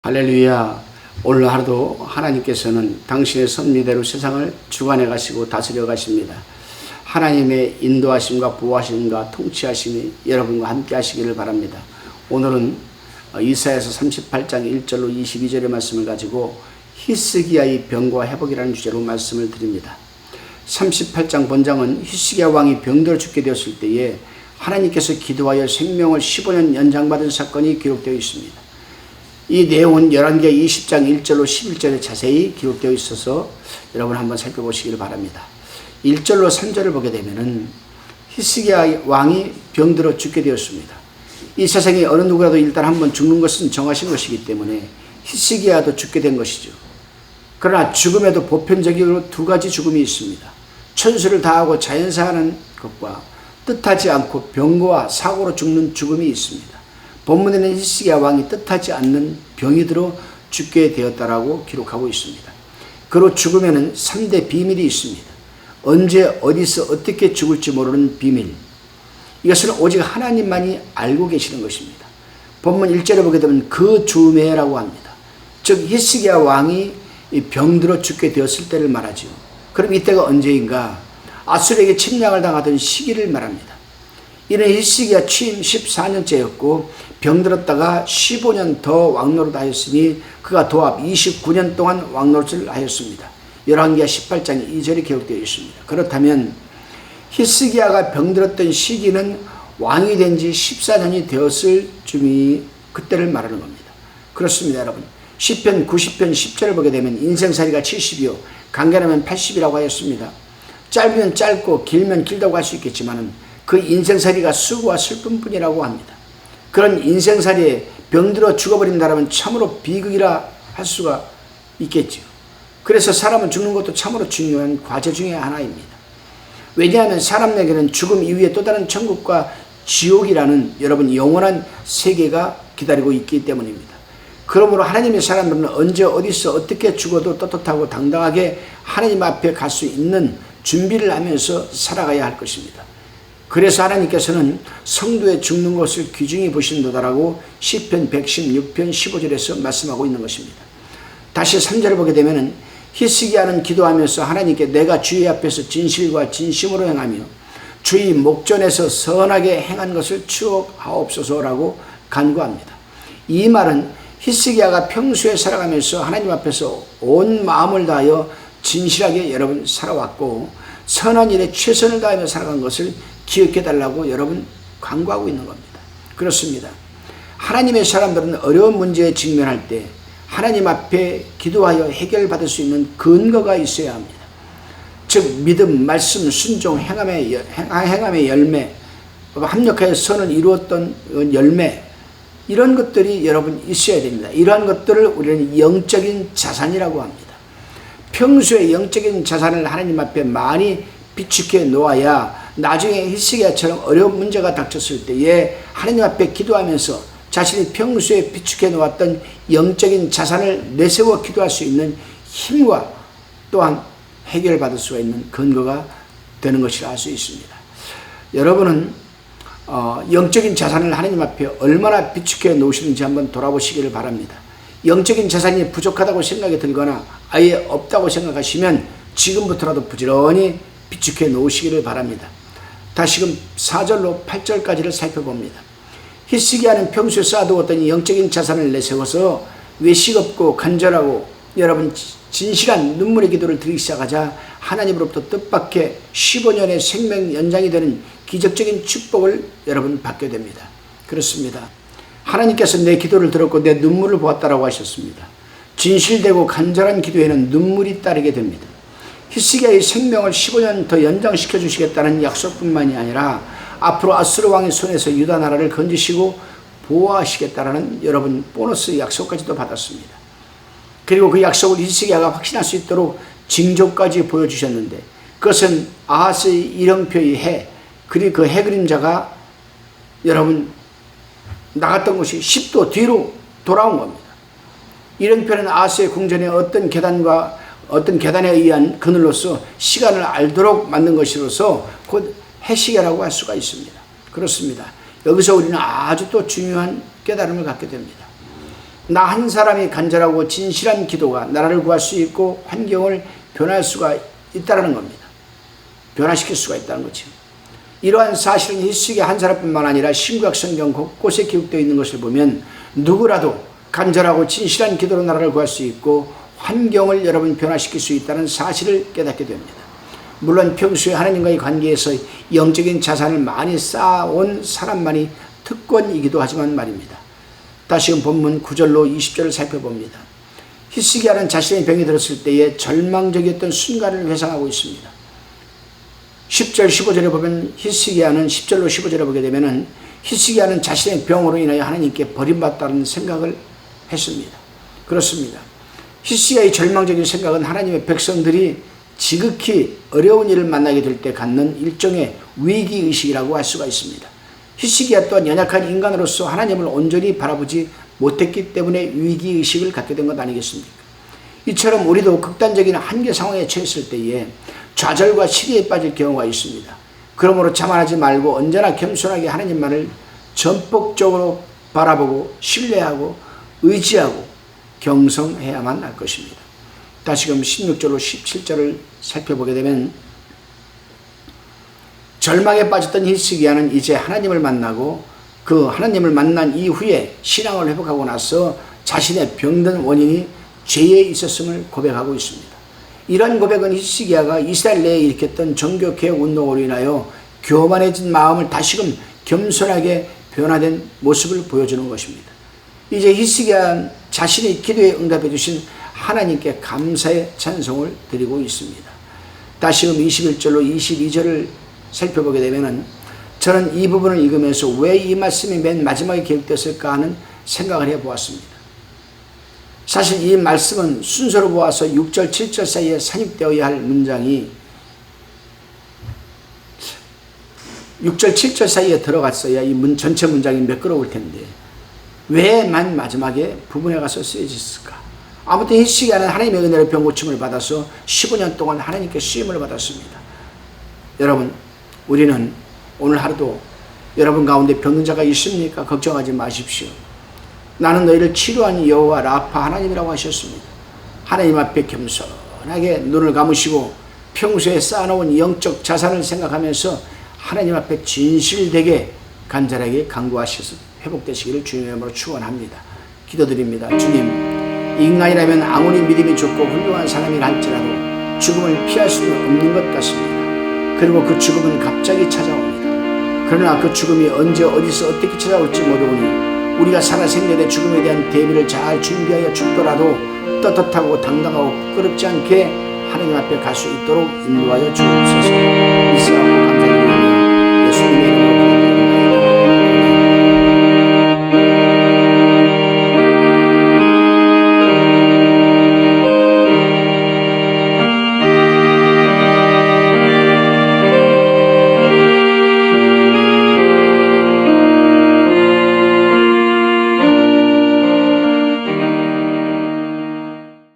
할렐루야. 오늘 하루도 하나님께서는 당신의 섭리대로 세상을 주관해 가시고 다스려 가십니다. 하나님의 인도하심과 보호하심과 통치하심이 여러분과 함께 하시기를 바랍니다. 오늘은 이사야서 38장 1절로 22절의 말씀을 가지고 히스기야의 병과 회복이라는 주제로 말씀을 드립니다. 38장 본장은 히스기야 왕이 병들어 죽게 되었을 때에 하나님께서 기도하여 생명을 15년 연장받은 사건이 기록되어 있습니다. 이 내용은 11개 20장 1절로 11절에 자세히 기록되어 있어서 여러분 한번 살펴보시기를 바랍니다. 1절로 3절을 보게 되면은 히스기야 왕이 병들어 죽게 되었습니다. 이 세상에 어느 누구라도 일단 한번 죽는 것은 정하신 것이기 때문에 히스기야도 죽게 된 것이죠. 그러나 죽음에도 보편적으로 두 가지 죽음이 있습니다. 천수를 다하고 자연사하는 것과 뜻하지 않고 병고와 사고로 죽는 죽음이 있습니다. 본문에는 히스기야 왕이 뜻하지 않는 병이 들어 죽게 되었다라고 기록하고 있습니다. 그로 죽음에는 3대 비밀이 있습니다. 언제 어디서 어떻게 죽을지 모르는 비밀. 이것은 오직 하나님만이 알고 계시는 것입니다. 본문 1절에 보게 되면 그 즈음에라고 합니다. 즉 히스기야 왕이 병들어 죽게 되었을 때를 말하죠. 그럼 이때가 언제인가? 아수르에게 침략을 당하던 시기를 말합니다. 이는 히스기야 취임 14년째였고 병들었다가 15년 더 왕노릇 하였으니 그가 도합 29년 동안 왕노릇을 하였습니다. 열왕기하 18장 2절이 기록되어 있습니다. 그렇다면 히스기야가 병들었던 시기는 왕이 된 지 14년이 되었을 쯤이 그때를 말하는 겁니다. 그렇습니다, 여러분. 시편 90편 10절을 보게 되면 인생살이가 70이요 간결하면 80이라고 하였습니다. 짧으면 짧고 길면 길다고 할 수 있겠지만 그 인생살이가 수고와 슬픔뿐이라고 합니다. 그런 인생살이에 병들어 죽어버린다면 참으로 비극이라 할 수가 있겠죠. 그래서 사람은 죽는 것도 참으로 중요한 과제 중에 하나입니다. 왜냐하면 사람에게는 죽음 이후에 또 다른 천국과 지옥이라는 여러분 영원한 세계가 기다리고 있기 때문입니다. 그러므로 하나님의 사람들은 언제 어디서 어떻게 죽어도 떳떳하고 당당하게 하나님 앞에 갈 수 있는 준비를 하면서 살아가야 할 것입니다. 그래서 하나님께서는 성도의 죽는 것을 귀중히 보신도다라고 시편 116편 15절에서 말씀하고 있는 것입니다. 다시 3절을 보게 되면 히스기야는 기도하면서 하나님께 내가 주의 앞에서 진실과 진심으로 행하며 주의 목전에서 선하게 행한 것을 추억하옵소서라고 간구합니다. 이 말은 히스기야가 평소에 살아가면서 하나님 앞에서 온 마음을 다하여 진실하게 여러분 살아왔고 선한 일에 최선을 다하며 살아간 것을 기억해달라고 여러분 간구하고 있는 겁니다. 그렇습니다. 하나님의 사람들은 어려운 문제에 직면할 때 하나님 앞에 기도하여 해결받을 수 있는 근거가 있어야 합니다. 즉 믿음, 말씀, 순종, 행함의 열매, 합력하여 선을 이루었던 열매, 이런 것들이 여러분 있어야 됩니다. 이러한 것들을 우리는 영적인 자산이라고 합니다. 평소에 영적인 자산을 하나님 앞에 많이 비축해 놓아야 나중에 히스기야처럼 어려운 문제가 닥쳤을 때에 하나님 앞에 기도하면서 자신이 평소에 비축해 놓았던 영적인 자산을 내세워 기도할 수 있는 힘과 또한 해결받을 수가 있는 근거가 되는 것이라 할 수 있습니다. 여러분은 영적인 자산을 하나님 앞에 얼마나 비축해 놓으시는지 한번 돌아보시기를 바랍니다. 영적인 자산이 부족하다고 생각이 들거나 아예 없다고 생각하시면 지금부터라도 부지런히 비축해 놓으시기를 바랍니다. 다시금 4절로 8절까지를 살펴봅니다. 히스기야는 평소에 쌓아두었던 이 영적인 자산을 내세워서 외식 없고 간절하고 여러분 진실한 눈물의 기도를 드리기 시작하자 하나님으로부터 뜻밖의 15년의 생명 연장이 되는 기적적인 축복을 여러분 받게 됩니다. 그렇습니다. 하나님께서 내 기도를 들었고 내 눈물을 보았다라고 하셨습니다. 진실되고 간절한 기도에는 눈물이 따르게 됩니다. 히스기야의 생명을 15년 더 연장시켜 주시겠다는 약속뿐만이 아니라 앞으로 아수르 왕의 손에서 유다 나라를 건지시고 보호하시겠다라는 여러분 보너스 약속까지도 받았습니다. 그리고 그 약속을 히스기야가 확신할 수 있도록 징조까지 보여주셨는데 그것은 아하스의 일형표의 해, 그리고 그 해 그림자가 여러분 나갔던 곳이 10도 뒤로 돌아온 겁니다. 일형표는 아하스의 궁전의 어떤 계단에 의한 그늘로서 시간을 알도록 만든 것이로서 곧 해시계라고 할 수가 있습니다. 그렇습니다. 여기서 우리는 아주 또 중요한 깨달음을 갖게 됩니다. 나 한 사람이 간절하고 진실한 기도가 나라를 구할 수 있고 환경을 변할 수가 있다는 겁니다. 변화시킬 수가 있다는 거죠. 이러한 사실은 히스기야 한 사람뿐만 아니라 신구약 성경 곳곳에 기록되어 있는 것을 보면 누구라도 간절하고 진실한 기도로 나라를 구할 수 있고 환경을 여러분 변화시킬 수 있다는 사실을 깨닫게 됩니다. 물론 평소에 하나님과의 관계에서 영적인 자산을 많이 쌓아온 사람만이 특권이기도 하지만 말입니다. 다시금 본문 9절로 20절을 살펴봅니다. 히스기야는 자신의 병이 들었을 때에 절망적이었던 순간을 회상하고 있습니다. 10절 15절에 보면 히스기야는 10절로 15절에 보게 되면은 히스기야는 자신의 병으로 인하여 하나님께 버림받았다는 생각을 했습니다. 그렇습니다. 히스기야의 절망적인 생각은 하나님의 백성들이 지극히 어려운 일을 만나게 될 때 갖는 일종의 위기의식이라고 할 수가 있습니다. 히스기야 또한 연약한 인간으로서 하나님을 온전히 바라보지 못했기 때문에 위기의식을 갖게 된 것 아니겠습니까? 이처럼 우리도 극단적인 한계 상황에 처했을 때에 좌절과 시기에 빠질 경우가 있습니다. 그러므로 자만하지 말고 언제나 겸손하게 하나님만을 전폭적으로 바라보고 신뢰하고 의지하고 경성해야만 할 것입니다. 다시금 16절로 17절을 살펴보게 되면 절망에 빠졌던 히스기야는 이제 하나님을 만나고 그 하나님을 만난 이후에 신앙을 회복하고 나서 자신의 병든 원인이 죄에 있었음을 고백하고 있습니다. 이런 고백은 히스기야가 이스라엘 내에 일으켰던 종교개혁 운동으로 인하여 교만해진 마음을 다시금 겸손하게 변화된 모습을 보여주는 것입니다. 이제 히스기야 자신의 기도에 응답해 주신 하나님께 감사의 찬송을 드리고 있습니다. 다시금 21절로 22절을 살펴보게 되면은 저는 이 부분을 읽으면서 왜 이 말씀이 맨 마지막에 기록되었을까 하는 생각을 해보았습니다. 사실 이 말씀은 순서로 보아서 6절 7절 사이에 산입되어야 할 문장이 6절 7절 사이에 들어갔어야 이 전체 문장이 매끄러울 텐데 왜 맨 마지막에 부분에 가서 쓰여졌을까? 아무튼 히스기야는 하나님의 은혜로 병 고침을 받아서 15년 동안 하나님께 쓰임을 받았습니다. 여러분, 우리는 오늘 하루도 여러분 가운데 병든 자가 있습니까? 걱정하지 마십시오. 나는 너희를 치료한 여호와 라파 하나님이라고 하셨습니다. 하나님 앞에 겸손하게 눈을 감으시고 평소에 쌓아놓은 영적 자산을 생각하면서 하나님 앞에 진실되게 간절하게 간구하셔서 회복되시기를 주님의 이름으로 축원합니다. 기도드립니다. 주님, 인간이라면 아무리 믿음이 좋고 훌륭한 사람이라 할지라도 죽음을 피할 수는 없는 것 같습니다. 그리고 그 죽음은 갑자기 찾아옵니다. 그러나 그 죽음이 언제 어디서 어떻게 찾아올지 모르오니 우리가 살아 생전에 죽음에 대한 대비를 잘 준비하여 죽더라도 떳떳하고 당당하고 부끄럽지 않게 하나님 앞에 갈 수 있도록 인도하여 주옵소서.